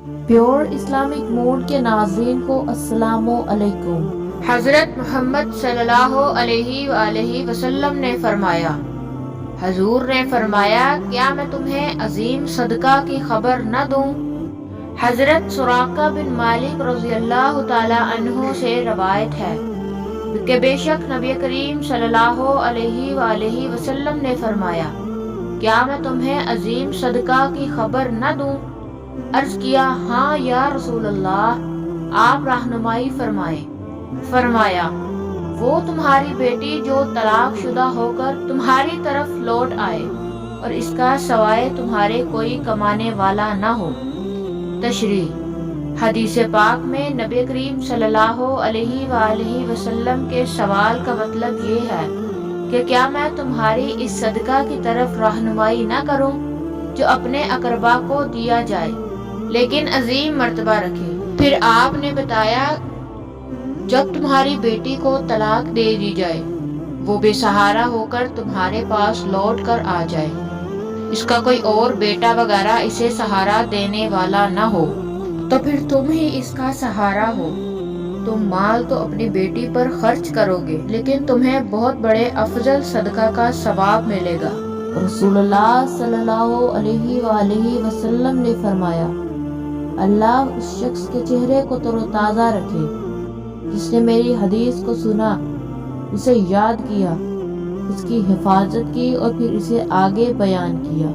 Pure Islamic mood کے ناظرین کو السلام علیکم۔ حضرت محمد صلی اللہ علیہ وآلہ وسلم نے فرمایا، حضور نے فرمایا، کیا میں تمہیں عظیم صدقہ کی خبر نہ دوں؟ حضرت سراقہ بن مالک رضی اللہ تعالی عنہ سے روایت ہے کہ بے شک نبی کریم صلی اللہ علیہ وآلہ وسلم نے فرمایا، کیا میں تمہیں عظیم صدقہ کی خبر نہ دوں؟ عرض کیا، ہاں یا رسول اللہ، آپ رہنمائی فرمائیں۔ فرمایا، وہ تمہاری بیٹی جو طلاق شدہ ہو کر تمہاری طرف لوٹ آئے اور اس کا سوائے تمہارے کوئی کمانے والا نہ ہو۔ تشریح: حدیث پاک میں نبی کریم صلی اللہ علیہ وآلہ وسلم کے سوال کا مطلب یہ ہے کہ کیا میں تمہاری اس صدقہ کی طرف رہنمائی نہ کروں جو اپنے اقربا کو دیا جائے لیکن عظیم مرتبہ رکھے۔ پھر آپ نے بتایا، جب تمہاری بیٹی کو طلاق دے دی جائے، وہ بے سہارا ہو کر تمہارے پاس لوٹ کر آ جائے، اس کا کوئی اور بیٹا وغیرہ اسے سہارا دینے والا نہ ہو، تو پھر تم ہی اس کا سہارا ہو۔ تم مال تو اپنی بیٹی پر خرچ کرو گے لیکن تمہیں بہت بڑے افضل صدقہ کا ثواب ملے گا۔ رسول اللہ صلی اللہ علیہ وآلہ وسلم نے فرمایا، اللہ اس شخص کے چہرے کو تر و تازہ رکھے جس نے میری حدیث کو سنا، اسے یاد کیا، اس کی حفاظت کی اور پھر اسے آگے بیان کیا۔